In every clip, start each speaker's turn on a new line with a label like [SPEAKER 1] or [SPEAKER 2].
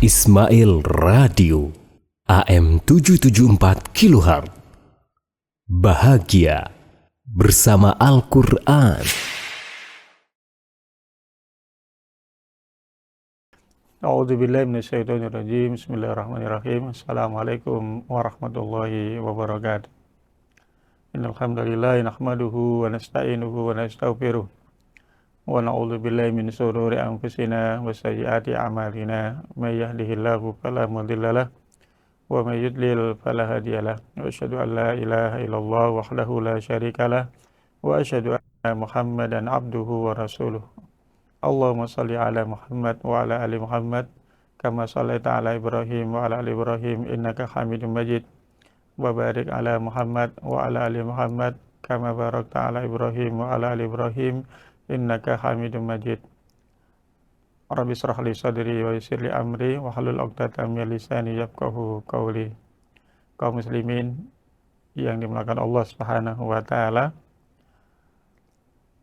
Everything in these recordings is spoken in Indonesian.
[SPEAKER 1] Ismail Radio AM 774 kHz. Bahagia bersama Al-Quran.
[SPEAKER 2] A'udzubillahi minasyaitonirrajim. Bismillahirrahmanirrahim. Assalamualaikum warahmatullahi wabarakatuh. Innal hamdalillah nahmaduhu wa nasta'inuhu wa nastaghfiruh. Wa na'udzubillahi min shururi anfusina wa sayyiati a'malina. May yahdihillahu fala mudhillalah wa may yudlil fala hadiyalah. Wa asyhadu an la ilaha illallah wahdahu la syarikalah wa asyhadu anna Muhammadan abduhu wa rasuluh. Allahumma salli ala Muhammad wa ala ali Muhammad kama shallaita ala Ibrahim wa ala ali Ibrahim innaka Hamidum Majid wa barik ala Muhammad wa ala ali Muhammad kama barakta ala Ibrahim wa ala ali Ibrahim innaka Hamidum Majid. Rabbi shrah li sadri wa yassir li amri wa hlul 'uqdatam min lisani yafqahu qawli. Kaum muslimin yang dimuliakan Allah Subhanahu wa taala,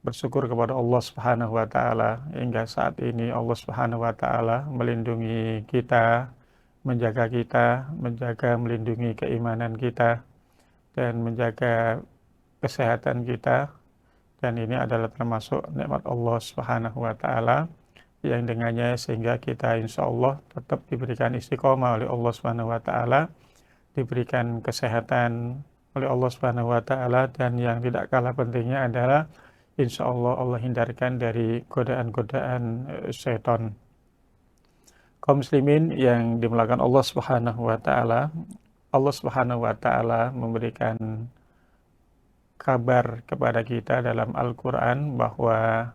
[SPEAKER 2] bersyukur kepada Allah Subhanahu wa taala hingga saat ini Allah Subhanahu wa taala melindungi kita, menjaga melindungi keimanan kita dan menjaga kesehatan kita, dan ini adalah termasuk nikmat Allah Subhanahu wa taala yang dengannya sehingga kita insya Allah tetap diberikan istiqomah oleh Allah Subhanahu wa taala, diberikan kesehatan oleh Allah Subhanahu wa taala, dan yang tidak kalah pentingnya adalah insya Allah hindarkan dari godaan-godaan syaitan. Kaum muslimin yang dimuliakan Allah Subhanahu wa taala, Allah Subhanahu wa taala memberikan kabar kepada kita dalam Al-Qur'an bahwa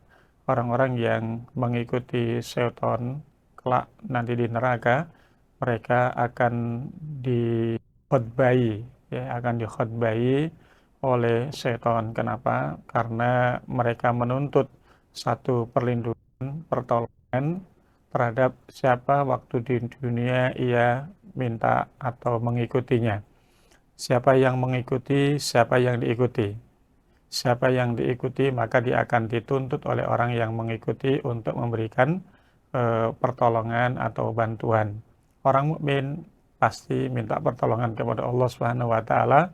[SPEAKER 2] orang-orang yang mengikuti syaitan kelak nanti di neraka, mereka akan dikhotbahi oleh syaitan. Kenapa? Karena mereka menuntut satu perlindungan, pertolongan terhadap siapa waktu di dunia ia minta atau mengikutinya. Siapa yang mengikuti, siapa yang diikuti. Siapa yang diikuti maka dia akan dituntut oleh orang yang mengikuti untuk memberikan pertolongan atau bantuan. Orang mukmin pasti minta pertolongan kepada Allah Subhanahu wa taala.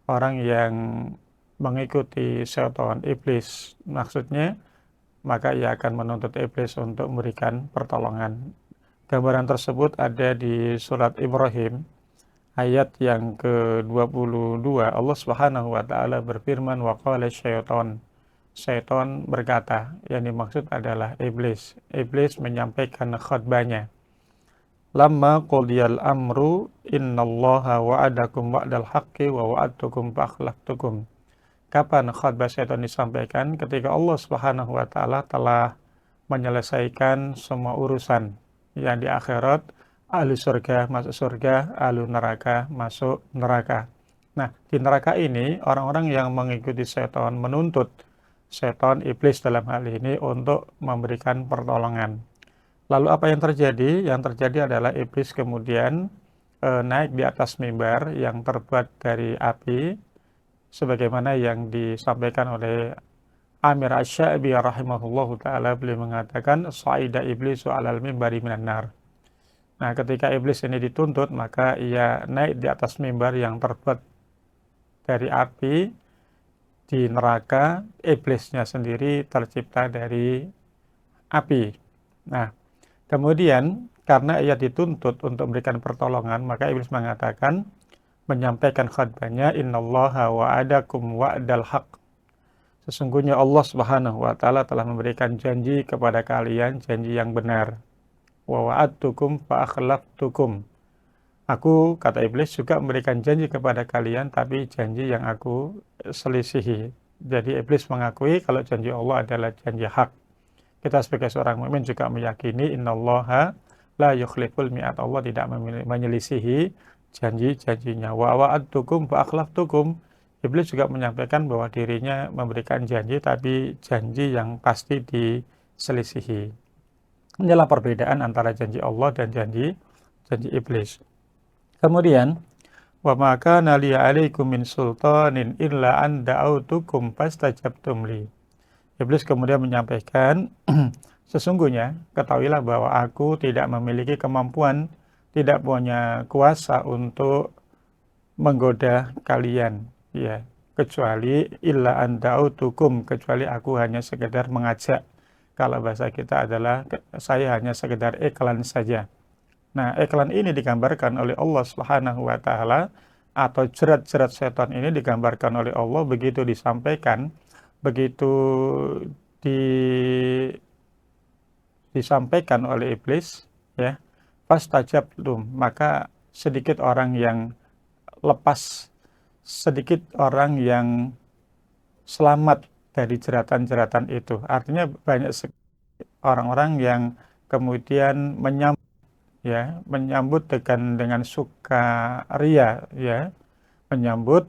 [SPEAKER 2] Orang yang mengikuti syaitan, iblis maksudnya, maka ia akan menuntut iblis untuk memberikan pertolongan. Gambaran tersebut ada di surat Ibrahim ayat yang ke-22. Allah Subhanahu wa taala berfirman, wa qala syaitan. Syaitan berkata, yang dimaksud adalah iblis. Iblis menyampaikan khutbahnya. Lamma qudiyal amru innallaha wa'adakum wa'dal haqqi wa wa'adtukum fa'akhlaftukum. Kapan khutbah syaitan disampaikan? Ketika Allah Subhanahu wa taala telah menyelesaikan semua urusan yang di akhirat, ahli surga masuk surga, ahli neraka masuk neraka. Nah, di neraka ini orang-orang yang mengikuti syaitan menuntut syaitan, iblis dalam hal ini, untuk memberikan pertolongan. Lalu apa yang terjadi? Yang terjadi adalah iblis kemudian naik di atas mimbar yang terbuat dari api, sebagaimana yang disampaikan oleh Amir Asy-Sya'bi rahimahullahu ta'ala. Beliau mengatakan, Sa'ida iblisu alal mimbari minan nar. Nah, ketika iblis ini dituntut, maka ia naik di atas mimbar yang terbuat dari api di neraka. Iblisnya sendiri tercipta dari api. Nah, kemudian karena ia dituntut untuk memberikan pertolongan, maka iblis mengatakan, menyampaikan khutbahnya, innallaha wa'adakum wa'dal haqq. Sesungguhnya Allah Subhanahu wa taala telah memberikan janji kepada kalian, janji yang benar. Wa wa'adtukum fa akhlaftukum. Aku, kata iblis, juga memberikan janji kepada kalian, tapi janji yang aku selisihi. Jadi iblis mengakui kalau janji Allah adalah janji hak. Kita sebagai seorang mukmin juga meyakini innallaha la yukhliful mi'ad. Allah tidak menyelisihi janji-janjinya. Wa wa'adtukum fa akhlaftukum. Iblis juga menyampaikan bahwa dirinya memberikan janji, tapi janji yang pasti diselisihi. Inilah perbedaan antara janji Allah dan janji iblis. Kemudian, wa ma kana li 'alaikum min sultanin illa an da'autukum fastajabtum li. Iblis kemudian menyampaikan, Sesungguhnya ketahuilah bahwa aku tidak memiliki kemampuan, tidak punya kuasa untuk menggoda kalian, ya, kecuali illa an da'utukum, kecuali aku hanya sekedar mengajak. Kalau bahasa kita adalah saya hanya sekedar iklan saja. Nah, iklan ini digambarkan oleh Allah Subhanahu wa taala, atau jerat-jerat setan ini digambarkan oleh Allah begitu disampaikan, begitu di disampaikan oleh iblis, ya, fastajabtum, maka sedikit orang yang lepas, sedikit orang yang selamat dari jeratan-jeratan itu. Artinya banyak orang-orang yang kemudian menyambut dengan sukaria, ya, menyambut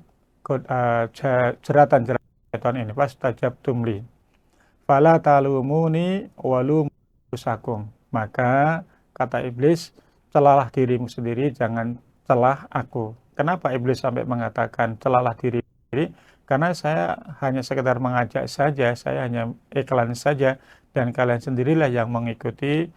[SPEAKER 2] jeratan-jeratan setan ini. Fastajabtum li fala talumuni walum usakum, maka kata iblis, celalah dirimu sendiri, jangan celah aku. Kenapa iblis sampai mengatakan celalah diri sendiri? Karena saya hanya sekedar mengajak saja, saya hanya iklan saja, dan kalian sendirilah yang mengikuti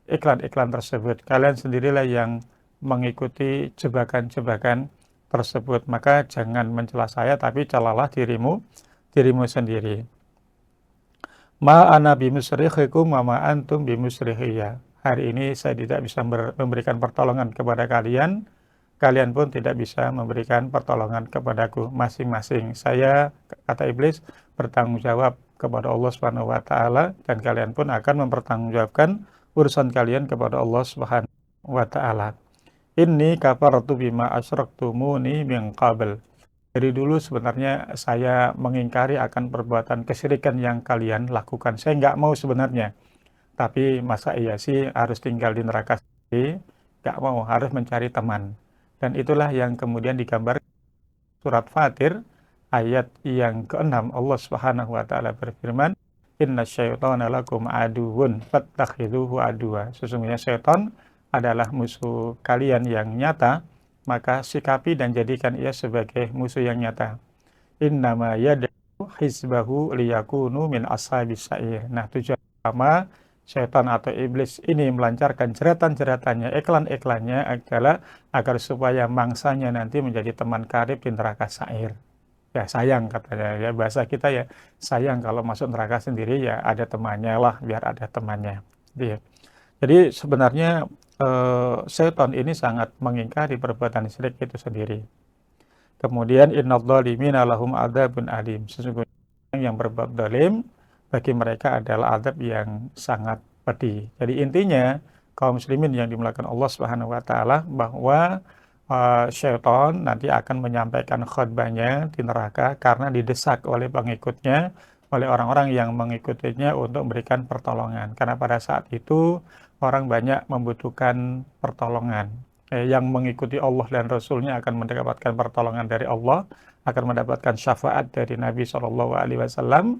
[SPEAKER 2] iklan-iklan tersebut. Kalian sendirilah yang mengikuti jebakan-jebakan tersebut. Maka jangan mencela saya, tapi celalah dirimu sendiri. Ma ana bimusrikhikum wa ma antum bimusrikhiyya. Hari ini saya tidak bisa memberikan pertolongan kepada kalian, kalian pun tidak bisa memberikan pertolongan kepadaku. Masing-masing saya, kata iblis, bertanggung jawab kepada Allah Subhanahu wa taala, dan kalian pun akan mempertanggungjawabkan urusan kalian kepada Allah Subhanahu wa taala. Inni kafartu bima asyraktumuni min qabl. Dari dulu sebenarnya saya mengingkari akan perbuatan kesyirikan yang kalian lakukan. Saya nggak mau sebenarnya. Tapi masa iya sih harus tinggal di neraka sendiri? Nggak mau, harus mencari teman. Dan itulah yang kemudian digambar surat Fatir ayat yang ke-6. Allah Subhanahu wa taala berfirman, "Inna syaitana lakum aduwwun fattakhidhuhu aduwa." Sesungguhnya syaitan adalah musuh kalian yang nyata, maka sikapi dan jadikan ia sebagai musuh yang nyata. Innama yad'u hizbahu liyakunu min ashabis sa'ir. Nah, tujuan utama syaitan atau iblis ini melancarkan jeratan-jeratannya, iklan-iklannya adalah agar supaya mangsanya nanti menjadi teman karib di neraka sa'ir. Ya, sayang katanya, ya, bahasa kita ya, sayang kalau masuk neraka sendiri, ya ada temannya lah, biar ada temannya. Jadi sebenarnya setan ini sangat mengingkari perbuatan syirik itu sendiri. Kemudian innadh-dhalimina lahum adzabun alim. Sesungguhnya yang berbuat zalim, bagi mereka adalah azab yang sangat pedih. Jadi intinya kaum muslimin yang dimuliakan Allah Subhanahu wa taala, bahwa syaitan nanti akan menyampaikan khutbahnya di neraka karena didesak oleh pengikutnya, oleh orang-orang yang mengikutinya untuk memberikan pertolongan. Karena pada saat itu orang banyak membutuhkan pertolongan. Yang mengikuti Allah dan Rasulnya akan mendapatkan pertolongan dari Allah, akan mendapatkan syafaat dari Nabi SAW.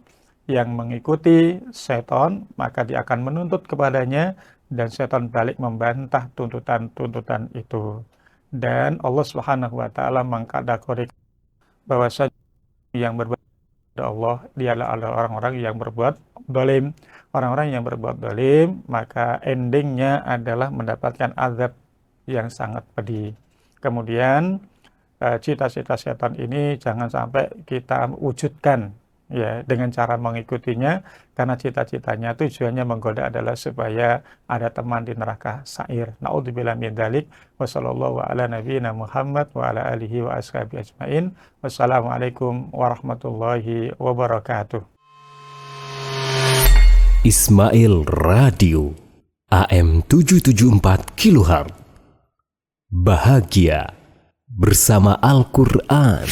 [SPEAKER 2] Yang mengikuti setan, maka dia akan menuntut kepadanya, dan setan balik membantah tuntutan-tuntutan itu. Dan Allah Subhanahu wa taala mengkategorikan bahwa yang berbuat Allah, dialah orang-orang yang berbuat zalim. Orang-orang yang berbuat zalim, maka endingnya adalah mendapatkan azab yang sangat pedih. Kemudian cita-cita setan ini jangan sampai kita wujudkan, ya, dengan cara mengikutinya, karena cita-citanya, tujuannya menggoda adalah supaya ada teman di neraka sa'ir. Na'udzubillah min dzalik. Wassallallahu ala nabiyyina Muhammad wa ala alihi wa ashabihi ajmain. Wassalamualaikum warahmatullahi wabarakatuh.
[SPEAKER 1] Ismail Radio AM 774 kHz. Bahagia bersama Al-Quran.